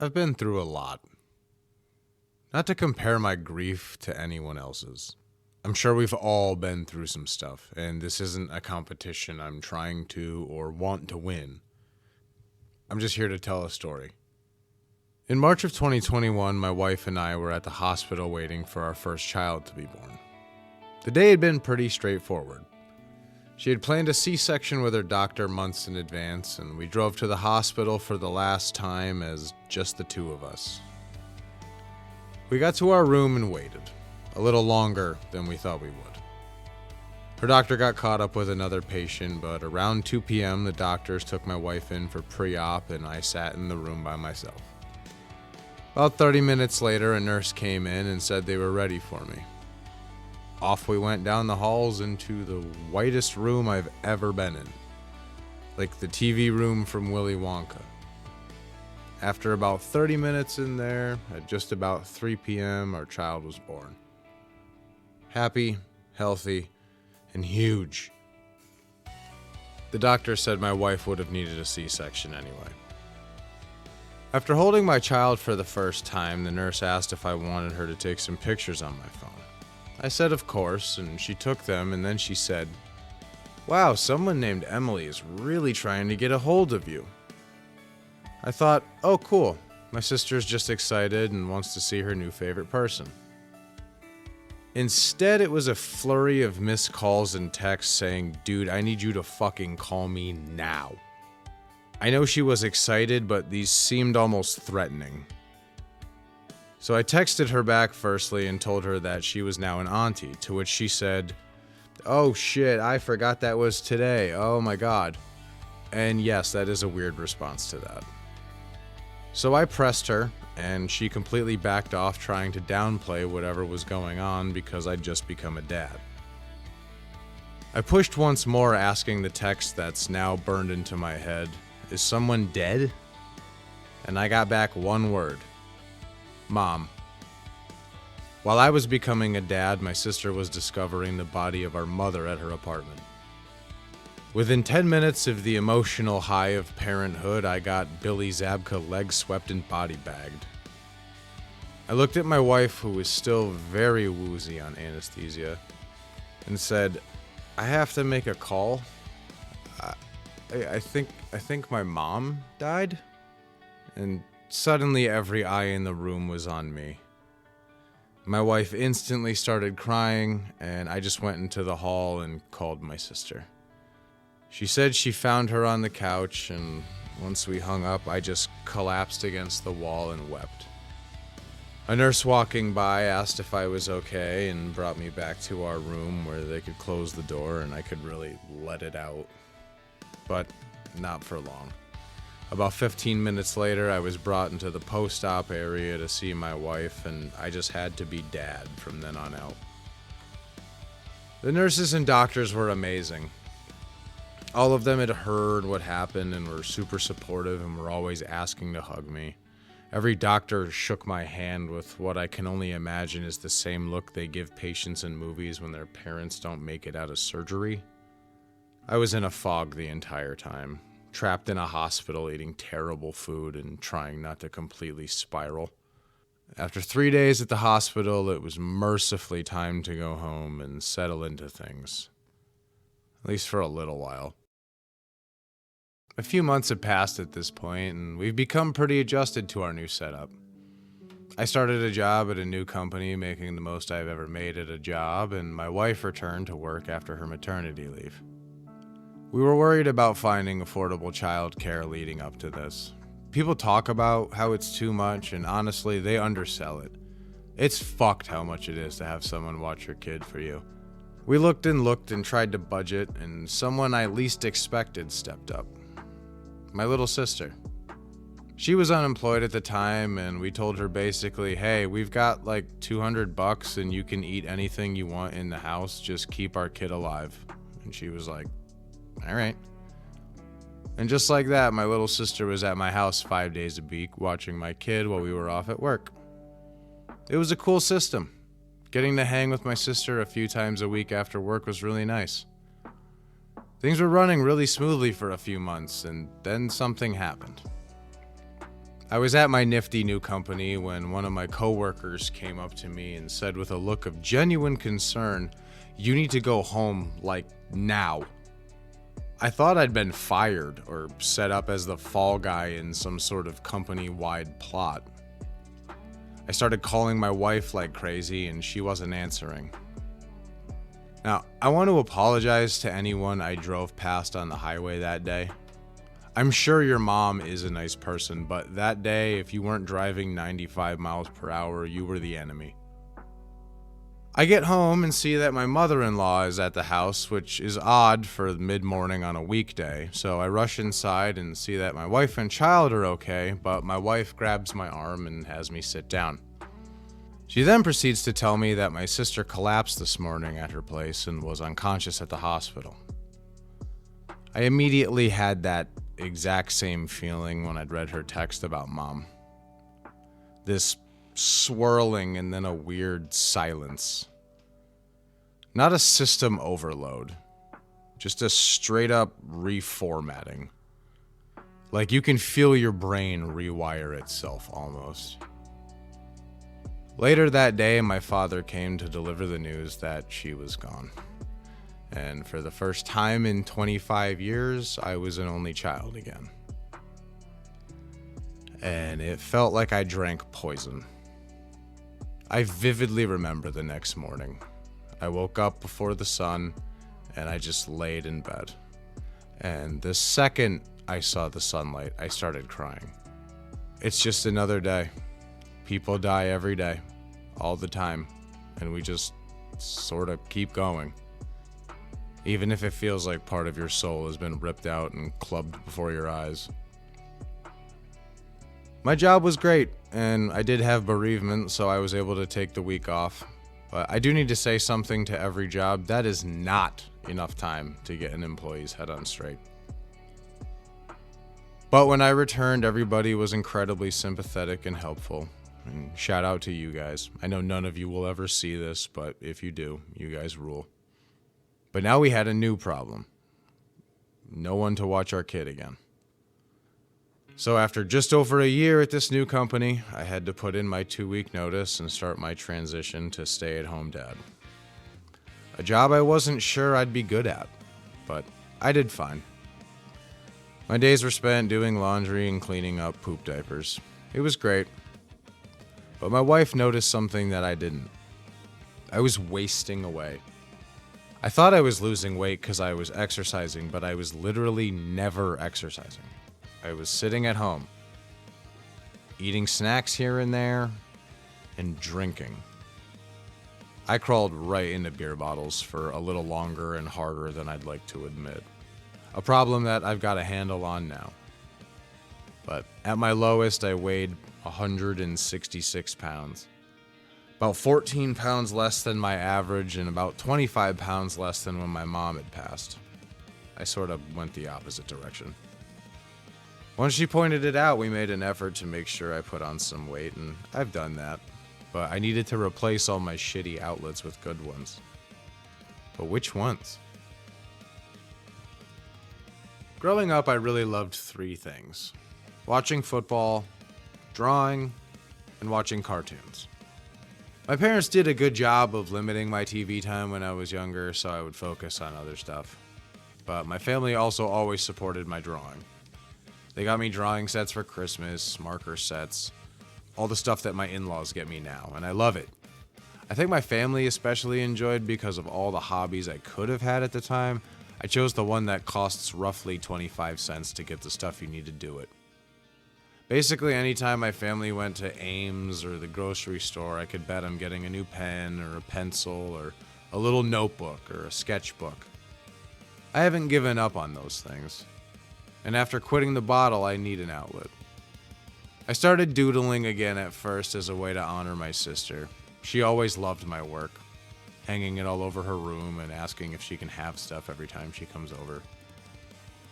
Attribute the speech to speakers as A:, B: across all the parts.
A: I've been through a lot. Not to compare my grief to anyone else's. I'm sure we've all been through some stuff, and this isn't a competition I'm trying to or want to win. I'm just here to tell a story. In March of 2021, my wife and I were at the hospital waiting for our first child to be born. The day had been pretty straightforward. She had planned a C-section with her doctor months in advance, and we drove to the hospital for the last time as just the two of us. We got to our room and waited, a little longer than we thought we would. Her doctor got caught up with another patient, but around 2 p.m. the doctors took my wife in for pre-op and I sat in the room by myself. About 30 minutes later, a nurse came in and said they were ready for me. Off we went down the halls into the whitest room I've ever been in, like the TV room from Willy Wonka. After about 30 minutes in there, at just about 3 p.m., our child was born. Happy, healthy, and huge. The doctor said my wife would have needed a C-section anyway. After holding my child for the first time, the nurse asked if I wanted her to take some pictures on my phone. I said of course, and she took them, and then she said, "Wow, someone named Emily is really trying to get a hold of you." I thought, oh cool, my sister's just excited and wants to see her new favorite person. Instead, it was a flurry of missed calls and texts saying, "Dude, I need you to fucking call me now." I know she was excited, but these seemed almost threatening. So I texted her back firstly and told her that she was now an auntie, to which she said, "Oh shit, I forgot that was today, oh my god." And yes, that is a weird response to that. So I pressed her, and she completely backed off trying to downplay whatever was going on because I'd just become a dad. I pushed once more, asking the text that's now burned into my head, "Is someone dead?" And I got back one word. Mom. While I was becoming a dad, my sister was discovering the body of our mother at her apartment. Within 10 minutes of the emotional high of parenthood, I got Billy Zabka leg swept and body bagged. I looked at my wife, who was still very woozy on anesthesia, and said, "I have to make a call. I think my mom died." And suddenly every eye in the room was on me. My wife instantly started crying, and I just went into the hall and called my sister. She said she found her on the couch, and once we hung up, I just collapsed against the wall and wept. A nurse walking by asked if I was okay and brought me back to our room where they could close the door and I could really let it out. But not for long. About 15 minutes later, I was brought into the post-op area to see my wife, and I just had to be dad from then on out. The nurses and doctors were amazing. All of them had heard what happened and were super supportive and were always asking to hug me. Every doctor shook my hand with what I can only imagine is the same look they give patients in movies when their parents don't make it out of surgery. I was in a fog the entire time, trapped in a hospital eating terrible food and trying not to completely spiral. After 3 days at the hospital, it was mercifully time to go home and settle into things. At least for a little while. A few months have passed at this point, and we've become pretty adjusted to our new setup. I started a job at a new company, making the most I've ever made at a job, and my wife returned to work after her maternity leave. We were worried about finding affordable childcare leading up to this. People talk about how it's too much, and honestly, they undersell it. It's fucked how much it is to have someone watch your kid for you. We looked and tried to budget, and someone I least expected stepped up. My little sister. She was unemployed at the time, and we told her basically, "Hey, we've got like $200 and you can eat anything you want in the house, just keep our kid alive." And she was like, "All right." And just like that, my little sister was at my house 5 days a week watching my kid while we were off at work. It was a cool system. Getting to hang with my sister a few times a week after work was really nice. Things were running really smoothly for a few months, and then something happened. I was at my nifty new company when one of my coworkers came up to me and said with a look of genuine concern, "You need to go home, like, now." I thought I'd been fired or set up as the fall guy in some sort of company-wide plot. I started calling my wife like crazy and she wasn't answering. Now, I want to apologize to anyone I drove past on the highway that day. I'm sure your mom is a nice person, but that day, if you weren't driving 95 miles per hour, you were the enemy. I get home and see that my mother-in-law is at the house, which is odd for mid-morning on a weekday, so I rush inside and see that my wife and child are okay, but my wife grabs my arm and has me sit down. She then proceeds to tell me that my sister collapsed this morning at her place and was unconscious at the hospital. I immediately had that exact same feeling when I'd read her text about mom. This swirling and then a weird silence. Not a system overload, just a straight up reformatting. Like you can feel your brain rewire itself almost. Later that day, my father came to deliver the news that she was gone. And for the first time in 25 years, I was an only child again. And it felt like I drank poison. I vividly remember the next morning. I woke up before the sun, and I just laid in bed. And the second I saw the sunlight, I started crying. It's just another day. People die every day, all the time, and we just sort of keep going. Even if it feels like part of your soul has been ripped out and clubbed before your eyes. My job was great, and I did have bereavement, so I was able to take the week off. But I do need to say something to every job. That is not enough time to get an employee's head on straight. But when I returned, everybody was incredibly sympathetic and helpful. And shout out to you guys. I know none of you will ever see this, but if you do, you guys rule. But now we had a new problem. No one to watch our kid again. So after just over a year at this new company, I had to put in my 2-week notice and start my transition to stay-at-home dad. A job I wasn't sure I'd be good at, but I did fine. My days were spent doing laundry and cleaning up poop diapers. It was great. But my wife noticed something that I didn't. I was wasting away. I thought I was losing weight because I was exercising, but I was literally never exercising. I was sitting at home, eating snacks here and there, and drinking. I crawled right into beer bottles for a little longer and harder than I'd like to admit. A problem that I've got a handle on now. But at my lowest, I weighed 166 pounds. About 14 pounds less than my average and about 25 pounds less than when my mom had passed. I sort of went the opposite direction. Once she pointed it out, we made an effort to make sure I put on some weight, and I've done that. But I needed to replace all my shitty outlets with good ones. But which ones? Growing up, I really loved 3 things. Watching football, drawing, and watching cartoons. My parents did a good job of limiting my TV time when I was younger, so I would focus on other stuff. But my family also always supported my drawing. They got me drawing sets for Christmas, marker sets, all the stuff that my in-laws get me now, and I love it. I think my family especially enjoyed because of all the hobbies I could have had at the time. I chose the one that costs roughly 25 cents to get the stuff you need to do it. Basically, anytime my family went to Ames or the grocery store, I could bet I'm getting a new pen or a pencil or a little notebook or a sketchbook. I haven't given up on those things. And after quitting the bottle, I need an outlet. I started doodling again at first as a way to honor my sister. She always loved my work, hanging it all over her room and asking if she can have stuff every time she comes over.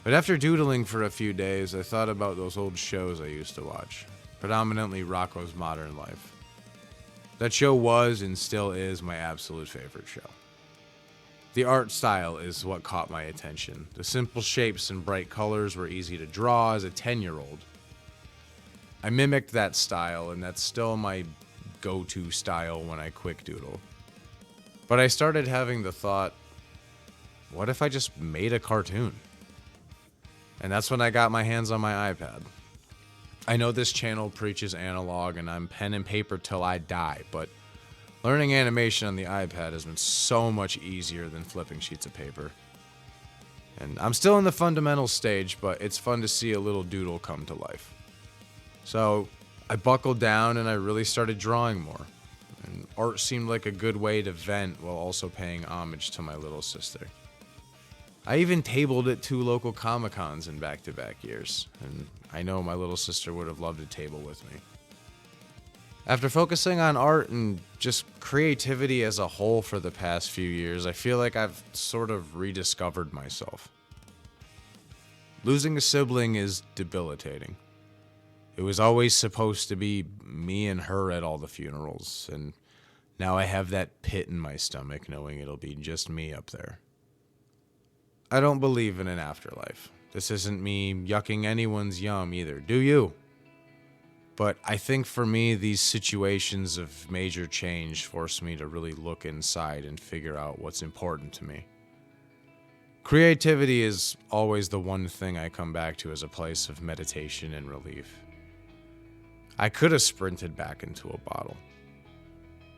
A: But after doodling for a few days, I thought about those old shows I used to watch, predominantly Rocko's Modern Life. That show was and still is my absolute favorite show. The art style is what caught my attention. The simple shapes and bright colors were easy to draw as a 10-year-old. I mimicked that style, and that's still my go-to style when I quick doodle. But I started having the thought, what if I just made a cartoon? And that's when I got my hands on my iPad. I know this channel preaches analog and I'm pen and paper till I die, but learning animation on the iPad has been so much easier than flipping sheets of paper. And I'm still in the fundamental stage, but it's fun to see a little doodle come to life. So I buckled down and I really started drawing more. And art seemed like a good way to vent while also paying homage to my little sister. I even tabled at 2 local Comic-Cons in back-to-back years, and I know my little sister would have loved to table with me. After focusing on art and just creativity as a whole for the past few years, I feel like I've sort of rediscovered myself. Losing a sibling is debilitating. It was always supposed to be me and her at all the funerals, and now I have that pit in my stomach knowing it'll be just me up there. I don't believe in an afterlife. This isn't me yucking anyone's yum either, do you? But I think for me, these situations of major change force me to really look inside and figure out what's important to me. Creativity is always the one thing I come back to as a place of meditation and relief. I could have sprinted back into a bottle.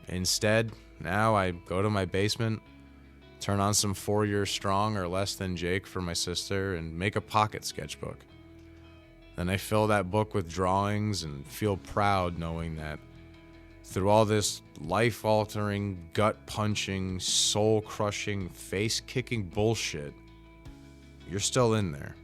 A: Instead, now I go to my basement, turn on some 4 Year Strong or Less Than Jake for my sister, and make a pocket sketchbook. Then I fill that book with drawings and feel proud knowing that through all this life-altering, gut-punching, soul-crushing, face-kicking bullshit, you're still in there.